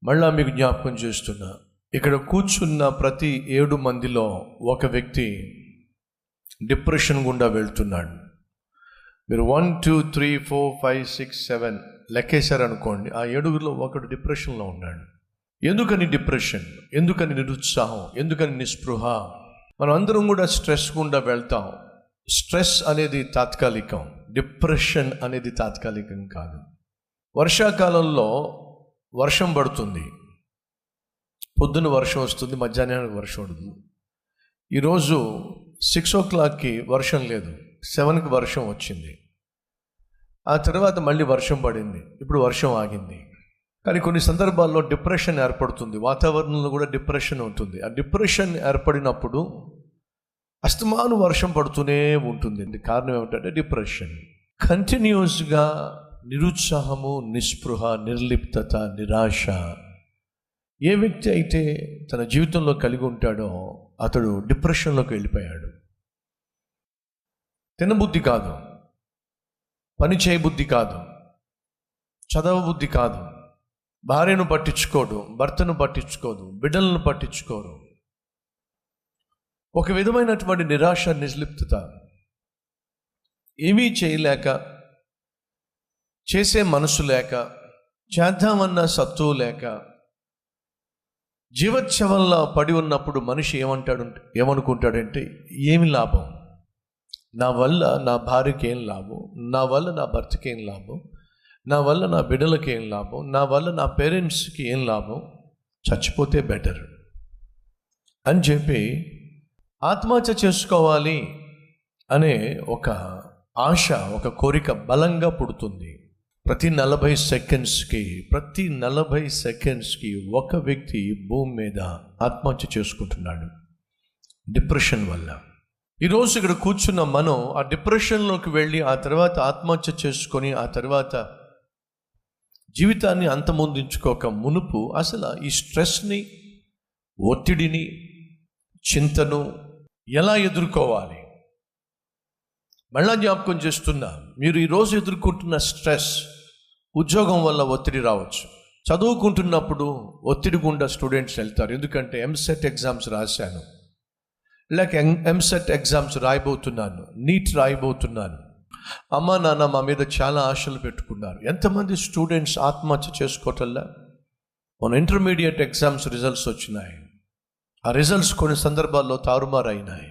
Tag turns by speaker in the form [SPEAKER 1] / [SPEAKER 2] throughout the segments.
[SPEAKER 1] మళ్ళా మీకు జ్ఞాపకం చేస్తున్నా, ఇక్కడ కూర్చున్న ప్రతి 7 మందిలో ఒక వ్యక్తి డిప్రెషన్ గుండా వెళ్తున్నాడు. మీరు 1 2 3 4 5 6 7 లెక్కేశారనుకోండి, ఆ 7గురిలో ఒకడు డిప్రెషన్లో ఉన్నాడు. ఎందుకని డిప్రెషన్? ఎందుకని నిరుత్సాహం? ఎందుకని నిస్పృహ? మనం అందరం కూడా స్ట్రెస్ గుండా వెళ్తాం. స్ట్రెస్ అనేది తాత్కాలికం, డిప్రెషన్ అనేది తాత్కాలికం కాదు. వర్షాకాలంలో వర్షం పడుతుంది, పొద్దున్న వర్షం వస్తుంది, మధ్యాహ్నానికి వర్షం పడుతుంది. ఈరోజు 6 o'clockకి వర్షం లేదు, 7కి వర్షం వచ్చింది. ఆ తర్వాత మళ్ళీ వర్షం పడింది, ఇప్పుడు వర్షం ఆగింది. కానీ కొన్ని సందర్భాల్లో డిప్రెషన్ ఏర్పడుతుంది, వాతావరణంలో కూడా డిప్రెషన్ ఉంటుంది. ఆ డిప్రెషన్ ఏర్పడినప్పుడు అస్తమాను వర్షం పడుతూనే ఉంటుంది. కారణం ఏమిటంటే డిప్రెషన్. కంటిన్యూస్గా నిరుత్సాహము, నిస్పృహ, నిర్లిప్తత, నిరాశ ఏ వ్యక్తి అయితే తన జీవితంలో కలిగి ఉంటాడో అతడు డిప్రెషన్లోకి వెళ్ళిపోయాడు. తినబుద్ధి కాదు, పని చేయబుద్ధి కాదు, చదవబుద్ధి కాదు, భార్యను పట్టించుకోడు, భర్తను పట్టించుకోదు, బిడ్డలను పట్టించుకోరు. ఒక విధమైనటువంటి నిరాశ, నిర్లిప్తత, ఏమీ చేయలేక, చేసే మనసు లేక, చేద్దామన్న సత్తువు లేక, జీవోత్సవంలా పడి ఉన్నప్పుడు మనిషి ఏమనుకుంటాడంటే ఏమి లాభం, నా వల్ల నా భార్యకి ఏం లాభం, నా వల్ల నా భర్తకి ఏం లాభం, నా వల్ల నా బిడ్డలకి ఏం లాభం, నా వల్ల నా పేరెంట్స్కి ఏం లాభం, చచ్చిపోతే బెటర్ అని చెప్పి ఆత్మహత్య చేసుకోవాలి అనే ఒక ఆశ, ఒక కోరిక బలంగా పుడుతుంది. ప్రతి 40 సెకండ్స్కి ఒక వ్యక్తి భూమి మీద ఆత్మహత్య చేసుకుంటున్నాడు డిప్రెషన్ వల్ల. ఈరోజు ఇక్కడ కూర్చున్న మనం ఆ డిప్రెషన్లోకి వెళ్ళి ఆ తర్వాత ఆత్మహత్య చేసుకొని ఆ తర్వాత జీవితాన్ని అంతమొందించుకోక మునుపు అసలు ఈ స్ట్రెస్ని, ఒత్తిడిని, చింతను ఎలా ఎదుర్కోవాలి? మళ్ళా జ్ఞాపకం చేస్తున్నా, మీరు ఈరోజు ఎదుర్కొంటున్న స్ట్రెస్, ఉద్యోగం వల్ల ఒత్తిడి రావచ్చు. చదువుకుంటున్నప్పుడు ఒత్తిడి గుండా స్టూడెంట్స్ వెళ్తారు. ఎందుకంటే ఎంసెట్ ఎగ్జామ్స్ రాశాను, లేక ఎంసెట్ ఎగ్జామ్స్ రాయబోతున్నాను, నీట్ రాయబోతున్నాను, అమ్మ నాన్న మా మీద చాలా ఆశలు పెట్టుకున్నారు. ఎంతమంది స్టూడెంట్స్ ఆత్మహత్య చేసుకోవటంలా? మన ఇంటర్మీడియట్ ఎగ్జామ్స్ రిజల్ట్స్ వచ్చినాయి, ఆ రిజల్ట్స్ కొన్ని సందర్భాల్లో తారుమారైనాయి.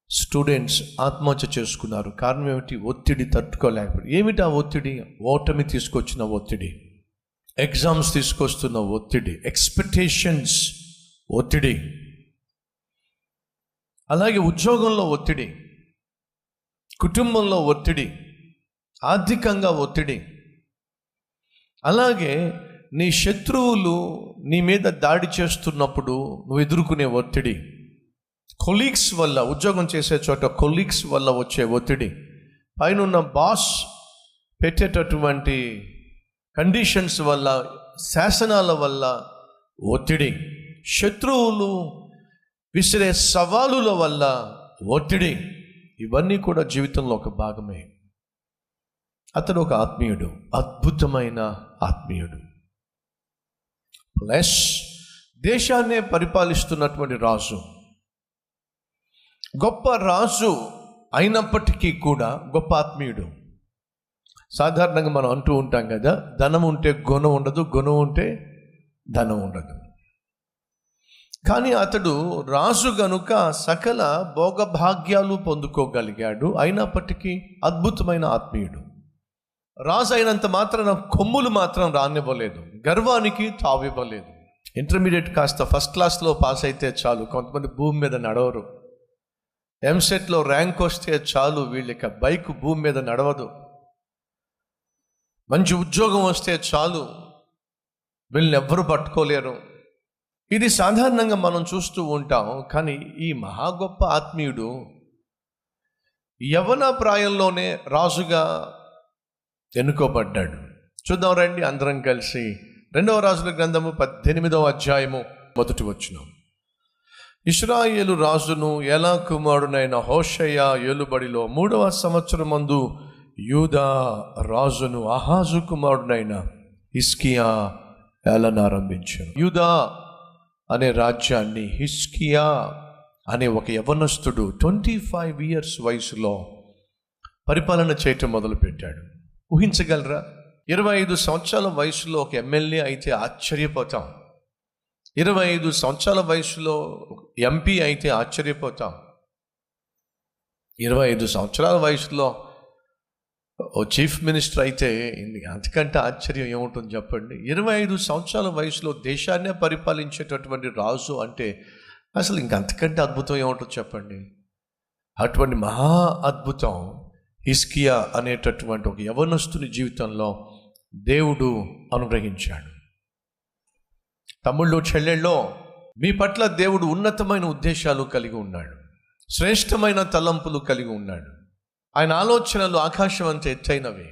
[SPEAKER 1] స్టూడెంట్స్ ఆత్మహత్య చేసుకున్నారు. కారణం ఏమిటి? ఒత్తిడి తట్టుకోలేకపోయి. ఏమిటి ఆ ఒత్తిడి? ఓటమి తీసుకొచ్చిన ఒత్తిడి, ఎగ్జామ్స్ తీసుకొస్తున్న ఒత్తిడి, ఎక్స్పెక్టేషన్స్ ఒత్తిడి, అలాగే ఉద్యోగంలో ఒత్తిడి, కుటుంబంలో ఒత్తిడి, ఆర్థికంగా ఒత్తిడి, అలాగే నీ శత్రువులు నీ మీద దాడి చేస్తున్నప్పుడు నువ్వు ఎదుర్కొనే ఒత్తిడి, కొలీగ్స్ వల్ల, ఉద్యోగం చేసే చోట కొలీగ్స్ వల్ల వచ్చే ఒత్తిడి, పైన బాస్ పెట్టేటటువంటి కండిషన్స్ వల్ల, శాసనాల వల్ల ఒత్తిడి, శత్రువులు విసిరే సవాలుల వల్ల ఒత్తిడి, ఇవన్నీ కూడా జీవితంలో ఒక భాగమే. అతడు ఒక ఆత్మీయుడు, అద్భుతమైన ఆత్మీయుడు, ప్లస్ దేశాన్నే పరిపాలిస్తున్నటువంటి రాజు, గొప్ప రాజు అయినప్పటికీ కూడా గొప్ప ఆత్మీయుడు. సాధారణంగా మనం అంటూ ఉంటాం కదా, ధనం ఉంటే గుణం ఉండదు, గుణం ఉంటే ధనం ఉండదు. కానీ అతడు రాజు గనుక సకల భోగభాగ్యాలు పొందుకోగలిగాడు, అయినప్పటికీ అద్భుతమైన ఆత్మీయుడు. రాజు అయినంత మాత్రాన కొమ్ములు మాత్రం రానివ్వలేదు, గర్వానికి తావివ్వలేదు. ఇంటర్మీడియట్ కాస్త ఫస్ట్ క్లాస్లో పాస్ అయితే చాలు, కొంతమంది భూమి మీద నడవరు. ఎంసెట్లో ర్యాంక్ వస్తే చాలు, వీళ్ళకి బైక్ భూమి మీద నడవదు. మంచి ఉద్యోగం వస్తే చాలు, వీళ్ళని ఎవ్వరూ పట్టుకోలేరు. ఇది సాధారణంగా మనం చూస్తూ ఉంటాం. కానీ ఈ మహా గొప్ప ఆత్మీయుడు యవ్వన ప్రాయంలోనే రాజుగా ఎన్నుకోబడ్డాడు. చూద్దాం రండి అందరం కలిసి 2వ రాజుల గ్రంథము 18వ అధ్యాయము 1వ వచనం. ఇశ్రాయేలు రాజును ఏలా కుమారుడైన హోషేయ ఏలుబడిలో 3వ సంవత్సరమందు యూదా రాజును ఆహాజు కుమారుడైన హిజ్కియా ఏలనారంభించాను. యూదా అనే రాజ్యాన్ని హిజ్కియా అనే ఒక యవనస్తుడు 25 years వయసులో పరిపాలన చేయటం మొదలుపెట్టాడు. ఊహించగలరా? 25 సంవత్సరాల వయసులో ఒక ఎమ్మెల్యే అయితే ఆశ్చర్యపోతాం. 25 సంవత్సరాల వయసులో ఎంపీ అయితే ఆశ్చర్యపోతాం. 25 సంవత్సరాల వయసులో ఓ చీఫ్ మినిస్టర్ అయితే అంతకంటే ఆశ్చర్యం ఏముంటుంది చెప్పండి. 25 సంవత్సరాల వయసులో దేశాన్నే పరిపాలించేటటువంటి రాజు అంటే అసలు ఇంకంతకంటే అద్భుతం ఏముంటుంది చెప్పండి. అటువంటి మహా అద్భుతం హిజ్కియా అనేటటువంటి ఒక యవనస్తుని జీవితంలో దేవుడు అనుగ్రహించాడు. తమ్ముళ్ళు, చెల్లెళ్ళో, మీ పట్ల దేవుడు ఉన్నతమైన ఉద్దేశాలు కలిగి ఉన్నాడు. శ్రేష్టమైన తలంపులు కలిగి ఉన్నాడు. ఆయన ఆలోచనలు ఆకాశం అంత ఎత్తైనవి.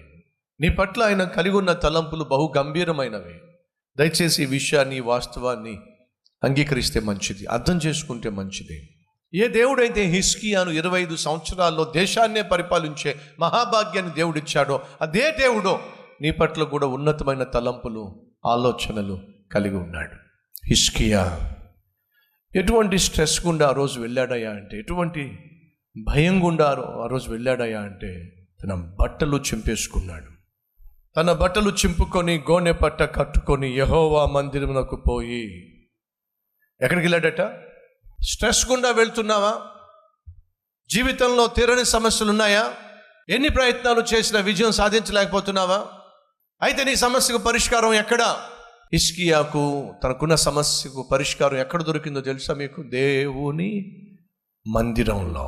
[SPEAKER 1] నీ పట్ల ఆయన కలిగి ఉన్న తలంపులు బహు గంభీరమైనవి. దయచేసి ఈ విషయాన్ని, వాస్తవాన్ని అంగీకరిస్తే మంచిది, అర్థం చేసుకుంటే మంచిది. ఏ దేవుడైతే హిజ్కియాను 25 సంవత్సరాల్లో దేశాన్నే పరిపాలించే మహాభాగ్యాన్ని దేవుడిచ్చాడో అదే దేవుడు నీ పట్ల కూడా ఉన్నతమైన తలంపులు, ఆలోచనలు కలిగి ఉన్నాడు. హిజ్కియా ఎటువంటి స్ట్రెస్ గుండా ఆ రోజు వెళ్ళాడయ్యా అంటే, ఎటువంటి భయం గుండా ఆ రోజు వెళ్ళాడయ్యా అంటే, తన బట్టలు చింపేసుకున్నాడు. తన బట్టలు చింపుకొని గోనె పట్ట కట్టుకొని యెహోవా మందిరమునకు పోయి, ఎక్కడికి వెళ్ళాడట? స్ట్రెస్ గుండా వెళ్తున్నావా? జీవితంలో తీరని సమస్యలు ఉన్నాయా? ఎన్ని ప్రయత్నాలు చేసినా విజయం సాధించలేకపోతున్నావా? అయితే నీ సమస్యకు పరిష్కారం ఎక్కడా? హిజ్కియాకు తనకున్న సమస్యకు పరిష్కారం ఎక్కడ దొరికిందో తెలుసా మీకు? దేవుని మందిరంలో.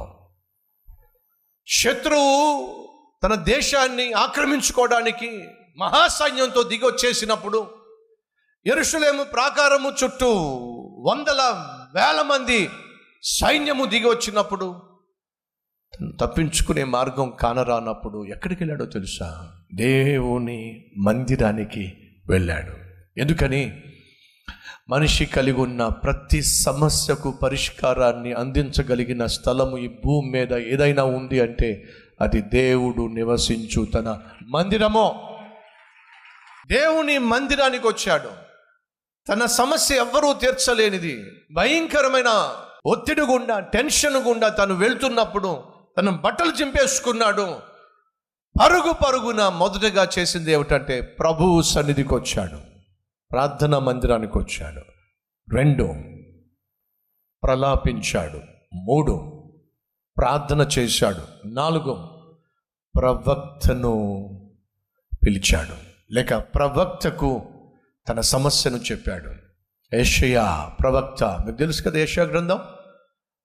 [SPEAKER 1] శత్రువు తన దేశాన్ని ఆక్రమించుకోవడానికి మహాసైన్యంతో దిగి వచ్చేసినప్పుడు, యెరూషలేము ప్రాకారము చుట్టూ వందల వేల మంది సైన్యము దిగి వచ్చినప్పుడు, తప్పించుకునే మార్గం కానరానప్పుడు ఎక్కడికి వెళ్ళాడో తెలుసా? దేవుని మందిరానికి వెళ్ళాడు. ఎందుకని? మనిషి కలిగి ఉన్న ప్రతి సమస్యకు పరిష్కారాన్ని అందించగలిగిన స్థలము ఈ భూమి మీద ఏదైనా ఉంది అంటే అది దేవుడు నివసించు తన మందిరమో. దేవుని మందిరానికి వచ్చాడు. తన సమస్య ఎవ్వరూ తీర్చలేనిది, భయంకరమైన ఒత్తిడి గుండా, టెన్షన్ గుండా తను వెళ్తున్నప్పుడు తన బట్టలు చింపేసుకున్నాడు. పరుగున మొదటగా చేసింది ఏమిటంటే ప్రభువు సన్నిధికి వచ్చాడు, ప్రార్థనా మందిరానికి వచ్చాడు. 2 ప్రలాపించాడు. 3 ప్రార్థన చేశాడు. 4 ప్రవక్తను పిలిచాడు, లేక ప్రవక్తకు తన సమస్యను చెప్పాడు. యెషయా ప్రవక్త, మీకు తెలుసు కదా యెషయా గ్రంథం.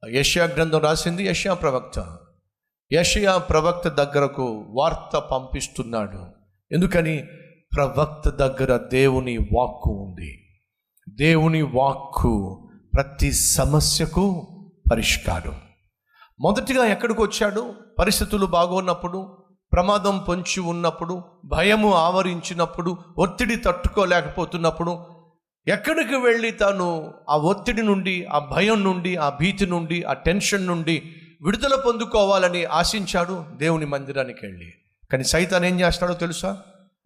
[SPEAKER 1] యెషయా గ్రంథం రాసింది యెషయా ప్రవక్త. యెషయా ప్రవక్త దగ్గరకు వార్త పంపిస్తున్నాడు. ఎందుకని? ప్రవక్త దగ్గర దేవుని వాక్కు ఉంది. దేవుని వాక్కు ప్రతి సమస్యకు పరిష్కారం. మొదటిగా ఎక్కడికి వచ్చాడు? పరిస్థితులు బాగోన్నప్పుడు, ప్రమాదం పొంచి ఉన్నప్పుడు, భయము ఆవరించినప్పుడు, ఒత్తిడి తట్టుకోలేకపోతున్నప్పుడు ఎక్కడికి వెళ్ళి తాను ఆ ఒత్తిడి నుండి, ఆ భయం నుండి, ఆ భీతి నుండి, ఆ టెన్షన్ నుండి విడుదల పొందుకోవాలని ఆశించాడు? దేవుని మందిరానికి వెళ్ళి. కానీ సైతాన్ ఏం చేస్తాడో తెలుసా?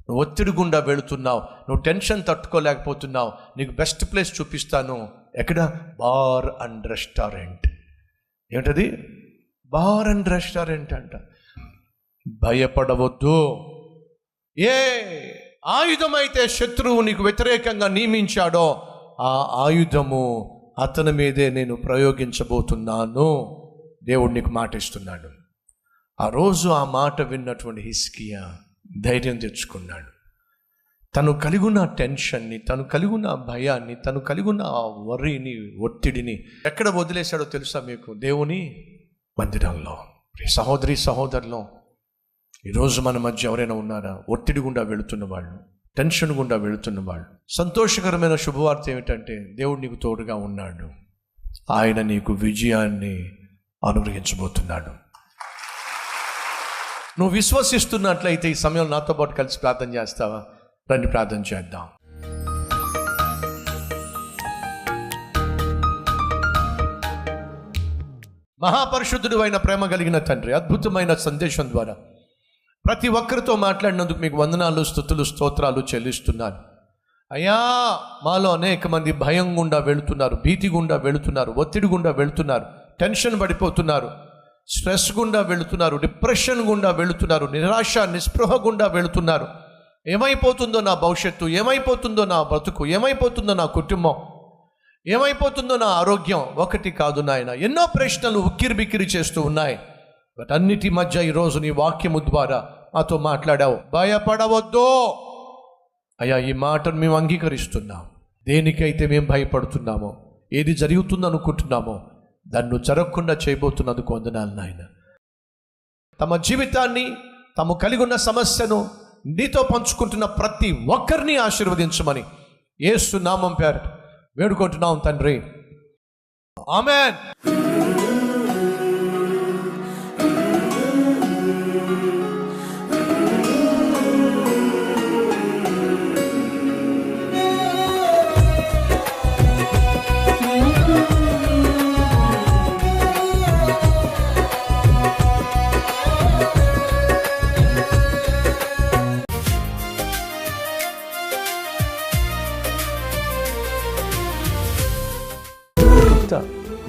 [SPEAKER 1] నువ్వు ఒత్తిడి గుండా వెళుతున్నావు, నువ్వు టెన్షన్ తట్టుకోలేకపోతున్నావు, నీకు బెస్ట్ ప్లేస్ చూపిస్తాను. ఎక్కడ? Bar and restaurant. ఏమిటది? బార్ అండ్ రెస్టారెంట్ అంట. భయపడవద్దు. ఏ ఆయుధమైతే శత్రువు నీకు వ్యతిరేకంగా నియమించాడో ఆ ఆయుధము అతని మీదే నేను ప్రయోగించబోతున్నాను. దేవుడు నీకు మాట ఇస్తున్నాడు. ఆ రోజు ఆ మాట విన్నటువంటి హిజ్కియా ధైర్యం తెచ్చుకున్నాడు. తను కలిగిన టెన్షన్ని, తను కలిగిన భయాన్ని, తను కలిగిన ఆ వర్రీని, ఒత్తిడిని ఎక్కడ వదిలేశాడో తెలుసా మీకు? దేవుని మందిరంలో. సహోదరి సహోదరులు, ఈరోజు మన మధ్య ఎవరైనా ఉన్నారా? ఒత్తిడి గుండా వెళుతున్న వాళ్ళు, టెన్షన్ గుండా వెళుతున్న వాళ్ళు. సంతోషకరమైన శుభవార్త ఏమిటంటే దేవుడు నీకు తోడుగా ఉన్నాడు. ఆయన నీకు విజయాన్ని అనుగ్రహించబోతున్నాడు. నువ్వు విశ్వసిస్తున్నట్లయితే ఈ సమయంలో నాతో పాటు కలిసి ప్రార్థన చేస్తావా? రండి ప్రార్థన చేద్దాం. మహాపరిశుద్ధుడు అయిన ప్రేమ కలిగిన తండ్రి, అద్భుతమైన సందేశం ద్వారా ప్రతి ఒక్కరితో మాట్లాడినందుకు మీకు వందనాలు, స్తుతులు, స్తోత్రాలు చెల్లిస్తున్నాను. అయ్యా, మాలో అనేక మంది భయం గుండా వెళుతున్నారు, భీతి గుండా వెళుతున్నారు, ఒత్తిడి గుండా వెళుతున్నారు, టెన్షన్ పడిపోతున్నారు, స్ట్రెస్ గుండా వెళుతున్నారు, డిప్రెషన్ గుండా వెళుతున్నారు, నిరాశ నిస్పృహ గుండా వెళుతున్నారు. ఏమైపోతుందో నా భవిష్యత్తు, ఏమైపోతుందో నా బ్రతుకు, ఏమైపోతుందో నా కుటుంబం, ఏమైపోతుందో నా ఆరోగ్యం. ఒకటి కాదు నాయన, ఎన్నో ప్రశ్నలు ఉక్కిరి బిక్కిరి చేస్తూ ఉన్నాయి. బట్ అన్నిటి మధ్య ఈరోజు నీ వాక్యము ద్వారా మాతో మాట్లాడావు. భయపడవద్దు అయ్యా, ఈ మాటను మేము అంగీకరిస్తున్నాం. దేనికైతే మేము భయపడుతున్నామో, ఏది జరుగుతుందో అనుకుంటున్నామో, దాన్ని జరగకుండా చేయబోతున్నందుకు వందనాలు నాయన. తమ జీవితాన్ని, తాము కలిగి ఉన్న సమస్యను నీతో పంచుకుంటున్న ప్రతి ఒక్కరిని ఆశీర్వదించమని యేసు నామం పేరట వేడుకుంటున్నాం తండ్రి, ఆమేన్.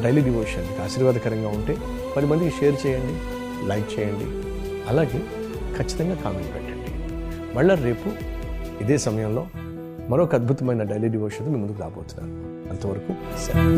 [SPEAKER 2] డైలీ డివోషన్ మీకు ఆశీర్వాదకరంగా ఉంటే 10 మందికి షేర్ చేయండి, లైక్ చేయండి, అలాగే ఖచ్చితంగా కామెంట్ పెట్టండి. మళ్ళీ రేపు ఇదే సమయంలో మరొక అద్భుతమైన డైలీ డివోషన్ మీ ముందుకు రాబోతున్నాను. అంతవరకు సెలవు.